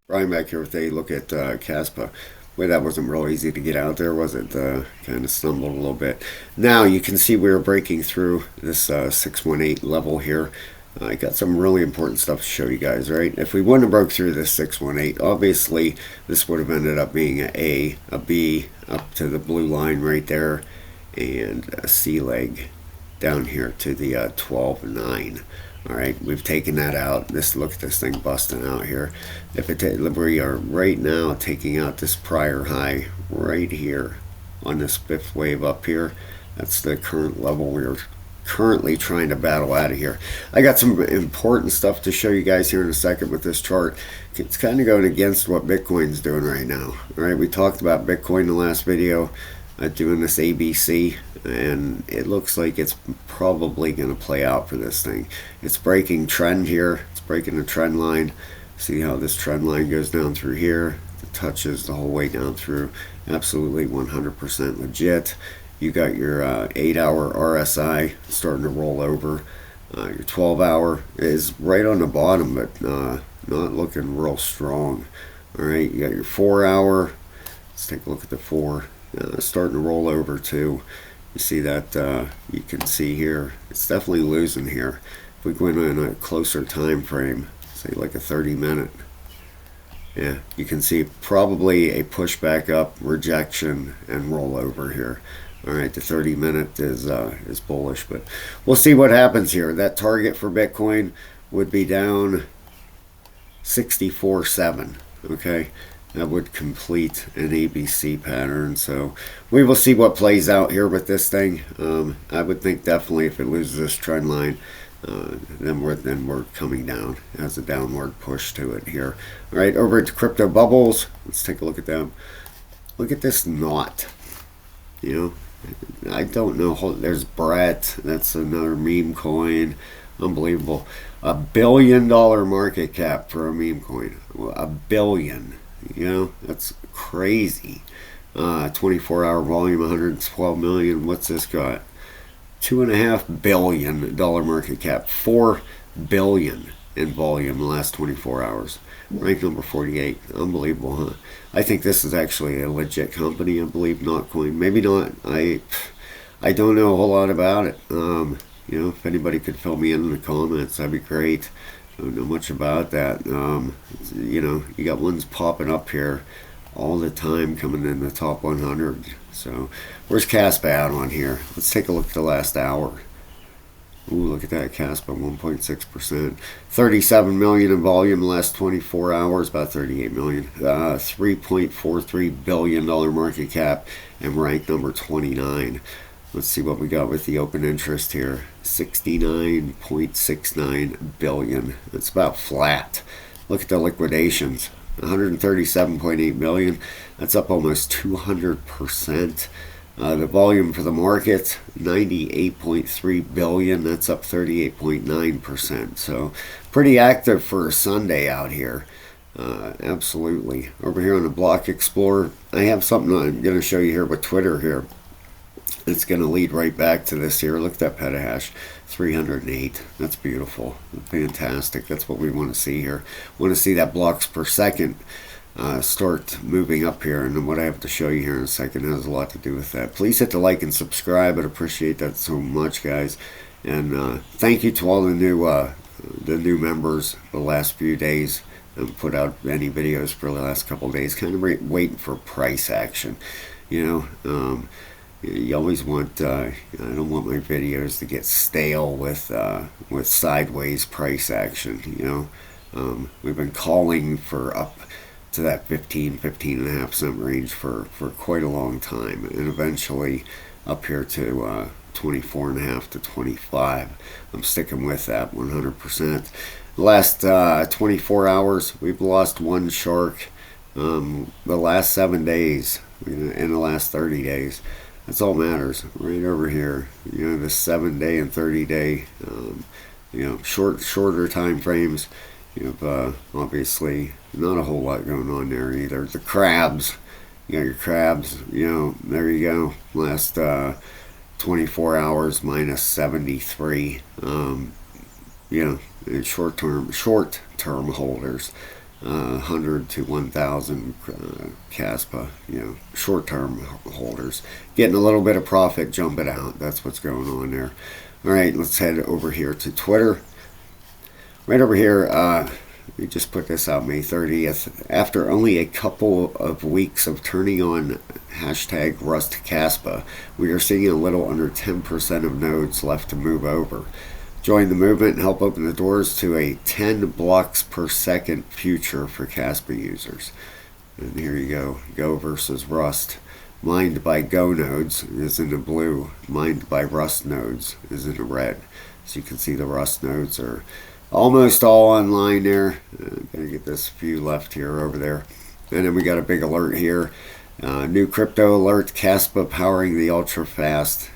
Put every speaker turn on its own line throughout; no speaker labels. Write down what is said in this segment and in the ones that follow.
Brian back here with a look at Kaspa. Boy, that wasn't real easy to get out there, was it? Kind of stumbled a little bit. Now you can see we were breaking through this 618 level here. I got some really important stuff to show you guys, right? If we wouldn't have broke through this 618, obviously this would have ended up being an A, a B, up to the blue line right there, and a C leg down here to the 12.9. All right, we've taken that out. Look at this thing busting out here. We are right now taking out this prior high right here on this fifth wave up here. That's the current level we're currently trying to battle out of here. I got some important stuff to show you guys here in a second with this chart. It's kind of going against what Bitcoin's doing right now. All right, we talked about Bitcoin in the last video, doing this ABC, and it looks like it's probably going to play out for this thing. It's breaking trend here. It's breaking the trend line. See how this trend line goes down through here? It touches the whole way down through. Absolutely 100% legit. You got your 8-hour RSI starting to roll over. Your 12-hour is right on the bottom, but not looking real strong. All right, you got your 4-hour. Let's take a look at the 4. Starting to roll over too. You see that, you can see here, it's definitely losing here. If we go in a closer time frame, say like a 30-minute, yeah, you can see probably a push back up, rejection, and roll over here. All right, the 30-minute is bullish, but we'll see what happens here. That target for Bitcoin would be down 64.7. Okay, that would complete an ABC pattern. So we will see what plays out here with this thing. I would think definitely if it loses this trend line, then we're coming down. It has a downward push to it here. All right, over to crypto bubbles. Let's take a look at them. Look at this knot. You know, I don't know. There's Brett. That's another meme coin. Unbelievable. $1 billion market cap for a meme coin. $1 billion. You know, that's crazy. 24-hour volume, 112 million. What's this got? $2.5 billion market cap. 4 billion in volume in the last 24 hours. Ranked number 48. Unbelievable, huh? I think this is actually a legit company. I believe Notcoin. Maybe not. I don't know a whole lot about it. You know, if anybody could fill me in the comments, that'd be great. I don't know much about that. You know, you got ones popping up here all the time coming in the top 100. So, where's Kaspa out on here? Let's take a look at the last hour. Ooh, look at that, Kaspa, 1.6%. 37 million in volume the last 24 hours, about 38 million. $3.43 billion market cap, and ranked number 29. Let's see what we got with the open interest here. 69.69 billion. It's about flat. Look at the liquidations. 137.8 million. That's up almost 200%. The volume for the market, 98.3 billion. That's up 38.9%. So pretty active for a Sunday out here. Absolutely. Over here on the Block Explorer, I have something I'm going to show you here with Twitter here. It's going to lead right back to this here. Look at that petahash, 308. That's beautiful. Fantastic. That's what we want to see here. Want to see that blocks per second start moving up here. And what I have to show you here in a second has a lot to do with that. Please hit the like and subscribe. I'd appreciate that so much, guys. And thank you to all the new members the last few days. I've put out any videos for the last couple of days. Kind of waiting for price action. You know, you always want, I don't want my videos to get stale with sideways price action, you know. We've been calling for up to that 15.5 cent range for quite a long time, and eventually up here to 24.5 to 25. I'm sticking with that 100%. The last 24 hours, we've lost one shark. The last 7 days, in the last 30 days. That's all matters. Right over here, you know, the 7-day and 30-day, you know, shorter time frames. You have obviously not a whole lot going on there either. The crabs, you got your crabs. You know, there you go. Last 24 hours minus 73. You know, short term holders. 100 to 1,000 Kaspa, short-term holders. Getting a little bit of profit, jumping out. That's what's going on there. All right, let's head over here to Twitter. Right over here, we just put this out May 30th. After only a couple of weeks of turning on hashtag Rust Kaspa, we are seeing a little under 10% of nodes left to move over. Join the movement and help open the doors to a 10 blocks per second future for Kaspa users. And here you go. Go versus Rust. Mined by Go nodes is in the blue. Mined by Rust nodes is in the red. So you can see the Rust nodes are almost all online there. Gonna get this few left here over there. And then we got a big alert here. New crypto alert. Kaspa powering the ultra fast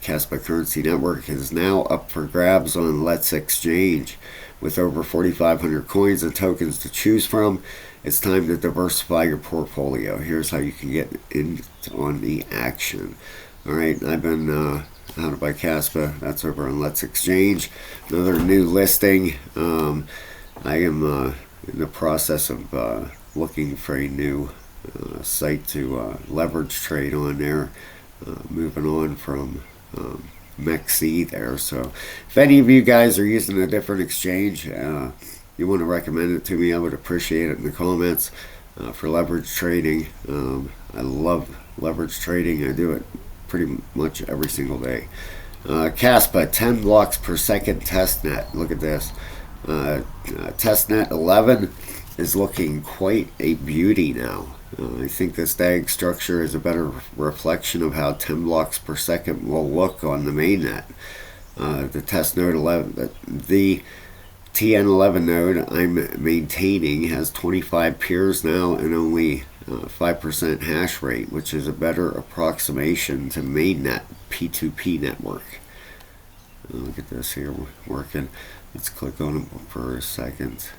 Kaspa currency network is now up for grabs on Let's Exchange. With over 4,500 coins and tokens to choose from, it's time to diversify your portfolio. Here's how you can get in on the action. All right, I've been how to buy Kaspa. That's over on Let's Exchange. Another new listing. I am in the process of looking for a new site to leverage trade on there. Moving on from MEXC there. So if any of you guys are using a different exchange, you want to recommend it to me, I would appreciate it in the comments. For leverage trading, I love leverage trading. I do it pretty much every single day. Kaspa 10 blocks per second testnet. Look at this. Testnet 11 is looking quite a beauty now. I think this DAG structure is a better reflection of how 10 blocks per second will look on the mainnet. The test node 11, the TN11 node I'm maintaining has 25 peers now and only 5% hash rate, which is a better approximation to mainnet P2P network. Look at this here working. Let's click on it for a second.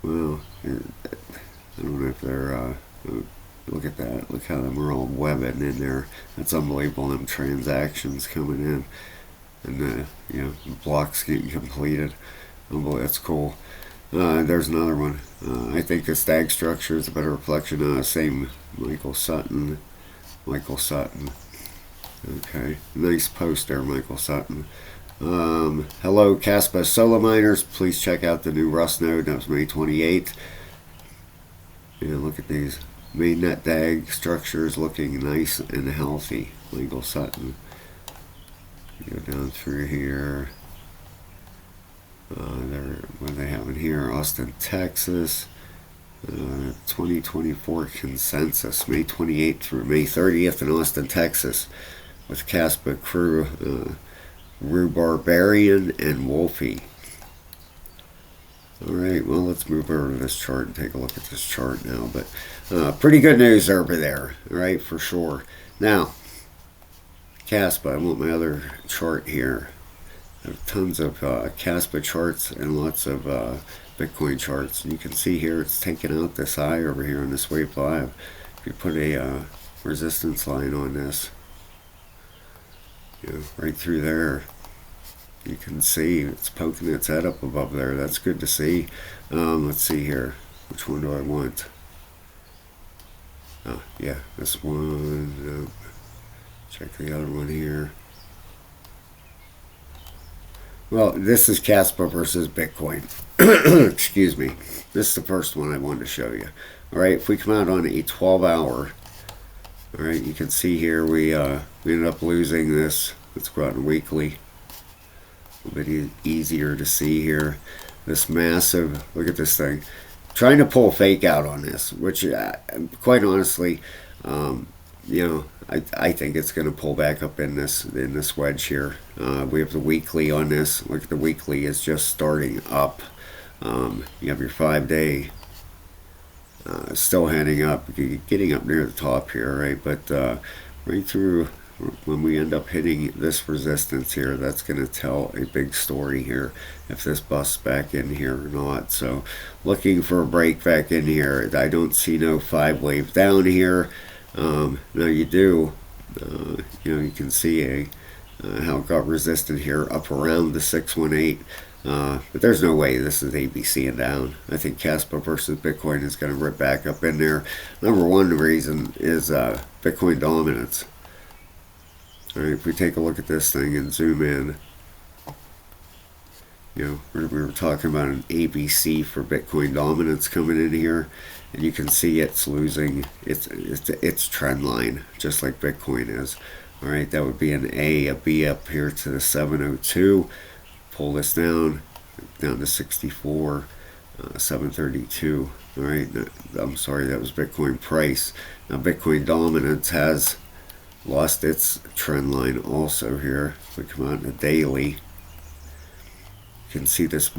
Well, I don't know if they're, look at that. Look how them are all webbing in there. That's unbelievable, them transactions coming in. And, blocks getting completed. Unbelievable, that's cool. There's another one. I think the stag structure is a better reflection. Same Michael Sutton. Okay, nice post there, Michael Sutton. Hello, Kaspa solo miners. Please check out the new Rust node. That was May 28th. Yeah, look at these mainnet DAG structures looking nice and healthy. Legal Sutton. Go down through here. What are they having here? Austin, Texas. 2024 consensus. May 28th through May 30th in Austin, Texas. With Kaspa crew, Barbarian and Wolfie. Alright, well, let's move over to this chart and take a look at this chart now. But pretty good news over there, right, for sure. Now, Kaspa, I want my other chart here. I have tons of Kaspa charts and lots of Bitcoin charts. And you can see here it's taking out this high over here on this wave 5. If you put a resistance line on this, right through there, you can see it's poking its head up above there. That's good to see. Let's see here. Which one do I want? Oh, yeah, this one. Check the other one here. Well, this is Kaspa versus Bitcoin. Excuse me. This is the first one I wanted to show you. All right, if we come out on a 12-hour, all right, you can see here we ended up losing this. Let's go out in weekly. A little bit easier to see here. This massive, look at this thing. Trying to pull fake out on this, which quite honestly, I think it's going to pull back up in this wedge here. We have the weekly on this. Look at the weekly is just starting up. You have your 5-day still heading up, getting up near the top here, right? But right through, when we end up hitting this resistance here, that's going to tell a big story here if this busts back in here or not. So looking for a break back in here. I don't see no 5-wave down here. Now you do, you can see how it got resisted here up around the 618. But there's no way this is ABC and down. I think Kaspa versus Bitcoin is going to rip back up in there. Number one reason is Bitcoin dominance. All right, if we take a look at this thing and zoom in, we were talking about an ABC for Bitcoin dominance coming in here, and you can see it's losing its trend line, just like Bitcoin is. All right, that would be an a B up here to the 702. Pull this down to 64, 732. All right, I'm sorry, that was Bitcoin price. Now Bitcoin dominance has lost its trend line also here. If we come out in a daily, you can see this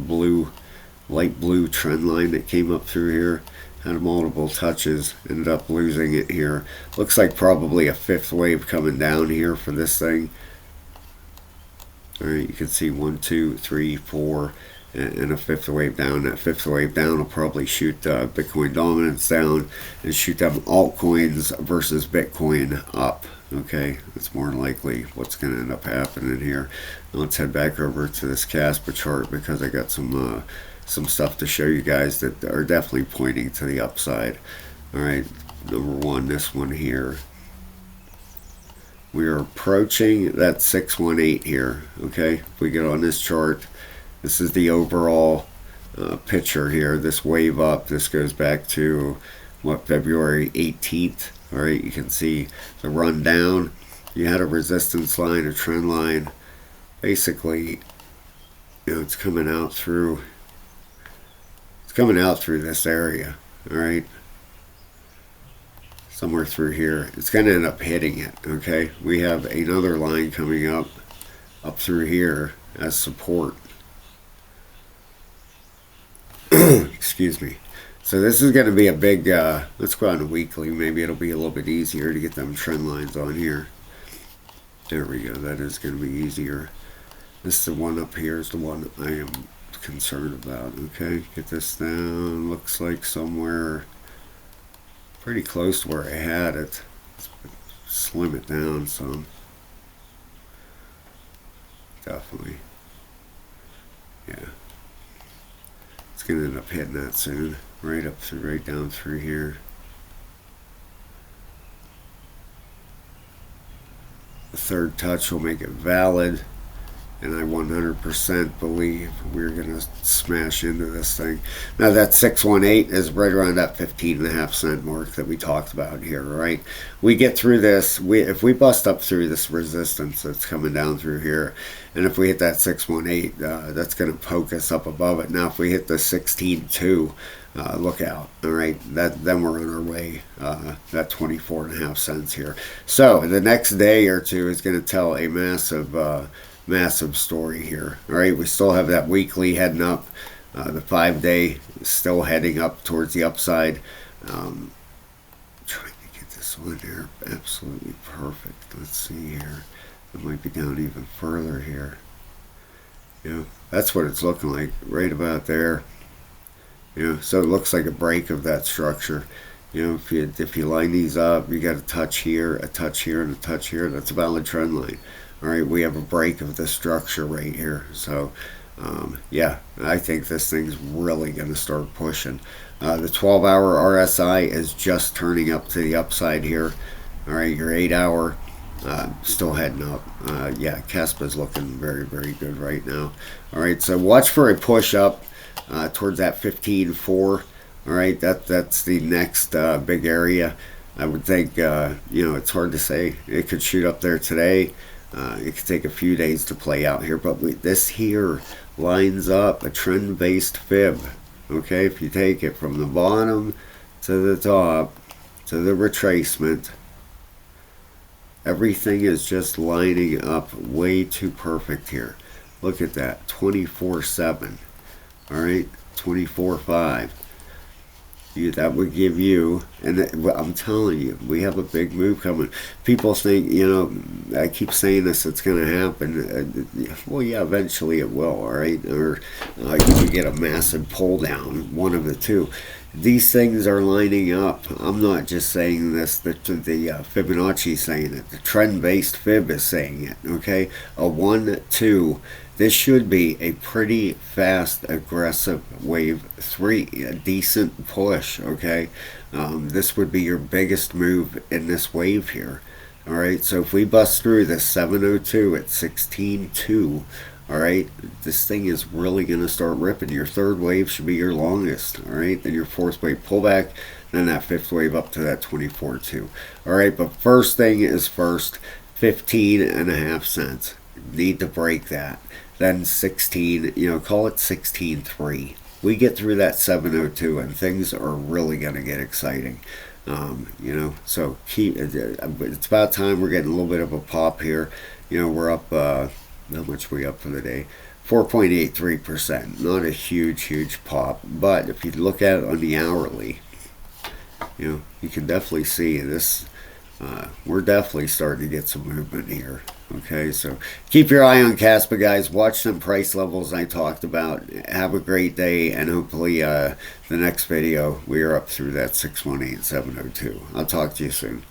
light blue trend line that came up through here, had multiple touches, ended up losing it here. Looks like probably a fifth wave coming down here for this thing. All right, you can see 1, 2, 3, 4, and a fifth wave down. That fifth wave down will probably shoot Bitcoin dominance down and shoot them altcoins versus Bitcoin up. Okay, that's more than likely what's going to end up happening here. Now let's head back over to this Kaspa chart, because I got some stuff to show you guys that are definitely pointing to the upside. All right, number one, this one here. We are approaching that 618 here. Okay, if we get on this chart, this is the overall picture here. This wave up, this goes back to February 18th. All right, you can see the run down. You had a resistance line, a trend line. Basically, it's coming out through. It's coming out through this area. All right, somewhere through here. It's going to end up hitting it. Okay, we have another line coming up through here as support. Excuse me. So this is going to be a big, let's go on a weekly. Maybe it'll be a little bit easier to get them trend lines on here. There we go. That is going to be easier. This is the one up here is the one I am concerned about. Okay, get this down. Looks like somewhere pretty close to where I had it. Let's slim it down some. Definitely. Yeah. It's going to end up hitting that soon. Right down through here. The third touch will make it valid, and I 100% believe we're going to smash into this thing. Now that 618 is right around that 15.5 cent mark that we talked about here, right? We get through this, if we bust up through this resistance that's coming down through here, and if we hit that 618, that's going to poke us up above it. Now if we hit the 16.2, look out. All right, then we're on our way. That 24.5 cents here. So the next day or two is going to tell a massive story here. All right, we still have that weekly heading up. The 5-day is still heading up towards the upside. Trying to get this one here absolutely perfect. Let's see here. It might be down even further here. That's what it's looking like, right about there. So it looks like a break of that structure. If you line these up, you got a touch here, and a touch here. That's a valid trend line. All right, we have a break of the structure right here. So, yeah, I think this thing's really going to start pushing. The 12-hour RSI is just turning up to the upside here. All right, your 8-hour still heading up. Yeah, Kaspa's looking very, very good right now. All right, so watch for a push up towards that 15.4. All right, that's the next big area. I would think, it's hard to say. It could shoot up there today. It could take a few days to play out here, but this here lines up a trend-based fib. Okay, if you take it from the bottom to the top to the retracement, everything is just lining up way too perfect here. Look at that, 24/7. All right, 24/5. That would give you, and I'm telling you, we have a big move coming. People think, I keep saying this, it's going to happen. Well, yeah, eventually it will, all right? Or you could get a massive pull down, one of the two. These things are lining up. I'm not just saying this, the Fibonacci is saying it. The trend-based fib is saying it, okay? A 1, 2, This should be a pretty fast, aggressive wave 3, a decent push, okay? This would be your biggest move in this wave here. All right, so if we bust through the 702 at 16.2, all right, this thing is really going to start ripping. Your third wave should be your longest, all right? Then your fourth wave pullback, then that fifth wave up to that 24.2. All right, but first thing is first, 15.5 cents. Need to break that. Then 16, call it 16.3. We get through that 702 and things are really going to get exciting. So it's about time we're getting a little bit of a pop here. We're up, how much are we up for the day? 4.83%. Not a huge pop, but if you look at it on the hourly, you can definitely see this. We're definitely starting to get some movement here. Okay, so keep your eye on Kaspa, guys. Watch some price levels I talked about. Have a great day, and hopefully the next video we are up through that 618 702. I'll talk to you soon.